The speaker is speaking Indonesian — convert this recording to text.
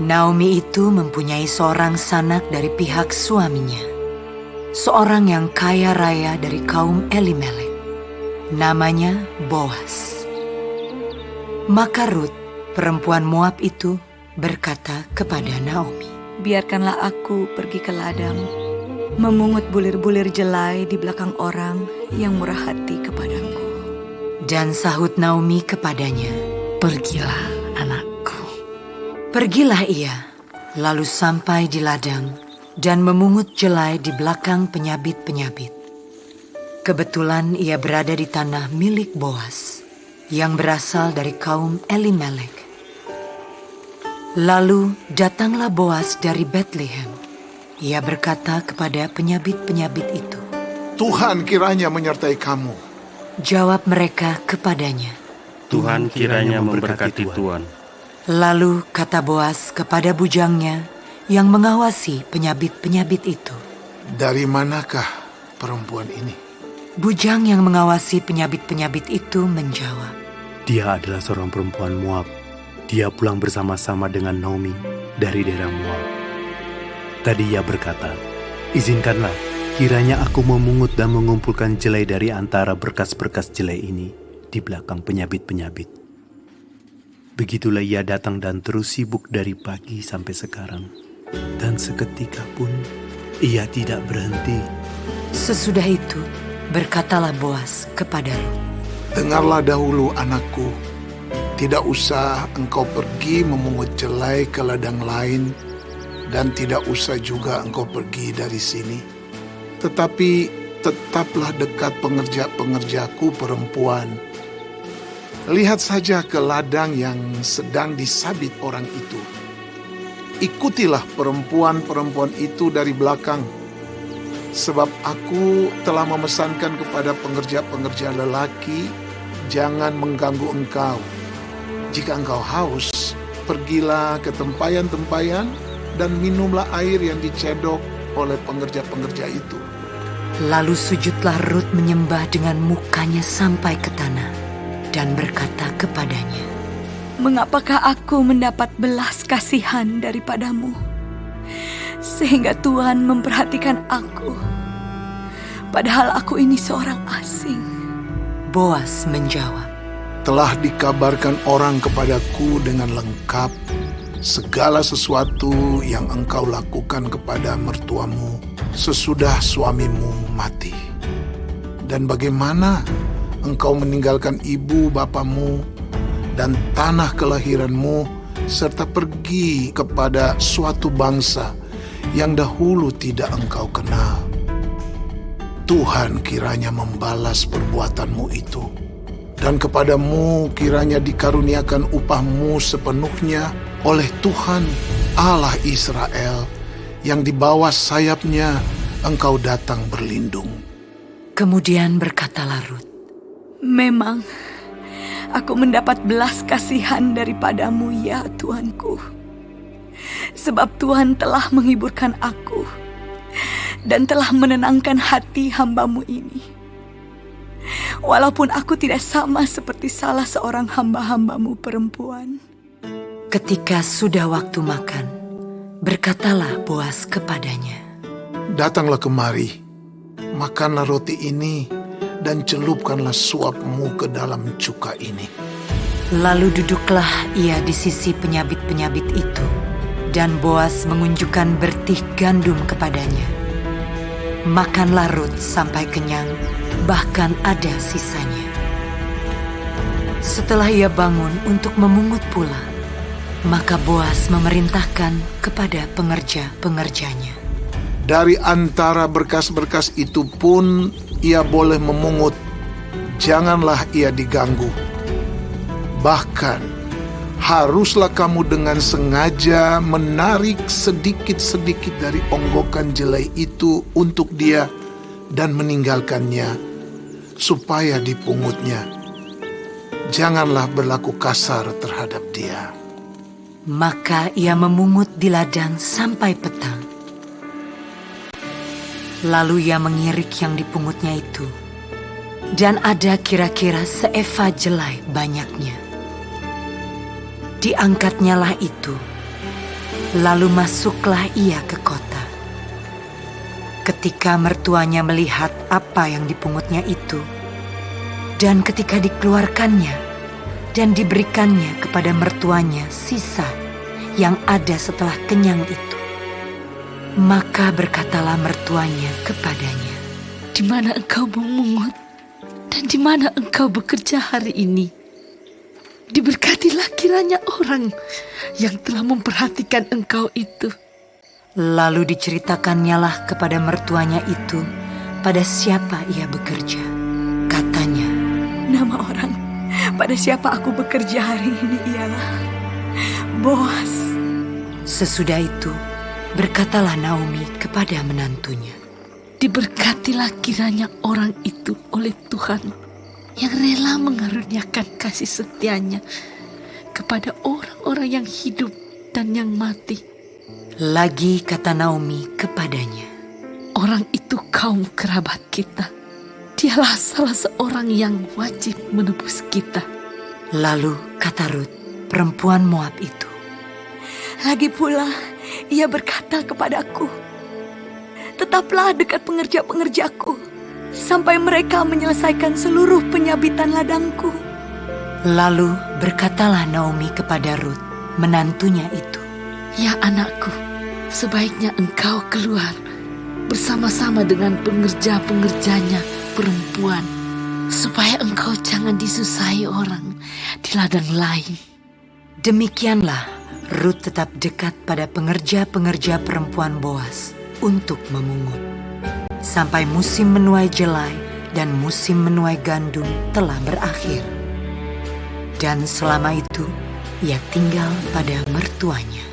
Naomi itu mempunyai seorang sanak dari pihak suaminya, seorang yang kaya raya dari kaum Elimelek. Namanya Boas. Maka Rut, perempuan Moab itu, berkata kepada Naomi, "Biarkanlah aku pergi ke ladang, memungut bulir-bulir jelai di belakang orang yang murah hati kepadaku." Dan sahut Naomi kepadanya, "Pergilah, anakku." Pergilah ia, lalu sampai di ladang dan memungut jelai di belakang penyabit-penyabit. Kebetulan ia berada di tanah milik Boas, yang berasal dari kaum Elimelek. Lalu datanglah Boas dari Betlehem. Ia berkata kepada penyabit-penyabit itu, "Tuhan kiranya menyertai kamu." Jawab mereka kepadanya, Tuhan kiranya memberkati Tuhan. Lalu kata Boas kepada bujangnya yang mengawasi penyabit-penyabit itu, "Dari manakah perempuan ini?" Bujang yang mengawasi penyabit-penyabit itu menjawab, "Dia adalah seorang perempuan Moab. Dia pulang bersama-sama dengan Naomi dari daerah Moab." Tadi ia berkata, "Izinkanlah kiranya aku memungut dan mengumpulkan jelai dari antara berkas-berkas jelai ini di belakang penyabit-penyabit." Begitulah ia datang dan terus sibuk dari pagi sampai sekarang. Dan seketika pun ia tidak berhenti. Sesudah itu berkatalah Boas kepada Rut, "Dengarlah dahulu, anakku. Tidak usah engkau pergi memungut jelai ke ladang lain, dan tidak usah juga engkau pergi dari sini. Tetapi tetaplah dekat pengerja-pengerjaku perempuan. Lihat saja ke ladang yang sedang disabit orang itu. Ikutilah perempuan-perempuan itu dari belakang. Sebab aku telah memesankan kepada pengerja-pengerja lelaki, jangan mengganggu engkau. Jika engkau haus, pergilah ke tempayan-tempayan dan minumlah air yang dicedok oleh pengerja-pengerja itu." Lalu sujudlah Rut menyembah dengan mukanya sampai ke tanah dan berkata kepadanya, "Mengapakah aku mendapat belas kasihan daripadamu, sehingga Tuhan memperhatikan aku, padahal aku ini seorang asing?" Boas menjawab, "Telah dikabarkan orang kepadaku dengan lengkap segala sesuatu yang engkau lakukan kepada mertuamu sesudah suamimu mati. Dan bagaimana engkau meninggalkan ibu bapamu dan tanah kelahiranmu serta pergi kepada suatu bangsa yang dahulu tidak engkau kenal. Tuhan kiranya membalas perbuatanmu itu, dan kepadamu kiranya dikaruniakan upahmu sepenuhnya oleh Tuhan Allah Israel, yang di bawah sayapnya engkau datang berlindung." Kemudian berkatalah Rut, "Memang aku mendapat belas kasihan daripadamu, ya Tuanku. Sebab Tuhan telah menghiburkan aku dan telah menenangkan hati hamba-Mu ini. Walaupun aku tidak sama seperti salah seorang hamba-hamba-Mu perempuan." Ketika sudah waktu makan, berkatalah Boas kepadanya, "Datanglah kemari, makanlah roti ini, dan celupkanlah suapmu ke dalam cuka ini." Lalu duduklah ia di sisi penyabit-penyabit itu, dan Boas mengunjukkan bertih gandum kepadanya. Makanlah Rut sampai kenyang, bahkan ada sisanya. Setelah ia bangun untuk memungut pula, maka Boas memerintahkan kepada pengerja-pengerjanya, "Dari antara berkas-berkas itu pun ia boleh memungut, janganlah ia diganggu. Bahkan haruslah kamu dengan sengaja menarik sedikit-sedikit dari onggokan jelai itu untuk dia dan meninggalkannya, supaya dipungutnya. Janganlah berlaku kasar terhadap dia." Maka ia memungut di ladang sampai petang. Lalu ia mengirik yang dipungutnya itu, dan ada kira-kira seeva jelai banyaknya. Diangkatnyalah itu, Lalu masuklah ia ke kota. Ketika mertuanya melihat apa yang dipungutnya itu, dan ketika dikeluarkannya dan diberikannya kepada mertuanya sisa yang ada setelah kenyang itu, maka berkatalah mertuanya kepadanya, Di mana engkau memungut dan di mana engkau bekerja hari ini? Diberkatilah kiranya orang yang telah memperhatikan engkau itu. Lalu diceritakannya kepada mertuanya itu pada siapa ia bekerja. Katanya, Nama orang pada siapa aku bekerja hari ini ialah Boas. sesudah itu berkatalah Naomi kepada menantunya, Diberkatilah kiranya orang itu oleh Tuhan yang rela mengaruniakan kasih setianya kepada orang-orang yang hidup dan yang mati. Lagi kata Naomi kepadanya, Orang itu kaum kerabat kita. Dialah salah seorang yang wajib menebus kita. Lalu kata Rut, perempuan Moab itu, Lagi pula ia berkata kepadaku, Tetaplah dekat pengerja-pengerjaku sampai mereka menyelesaikan seluruh penyabitan ladangku. Lalu berkatalah Naomi kepada Rut, menantunya itu, Ya anakku, sebaiknya engkau keluar bersama-sama dengan pengerja-pengerjanya perempuan, supaya engkau jangan disusahi orang di ladang lain. Demikianlah Rut tetap dekat pada pengerja-pengerja perempuan Boas untuk memungut. Sampai musim menuai jelai dan musim menuai gandum telah berakhir. Dan selama itu ia tinggal pada mertuanya.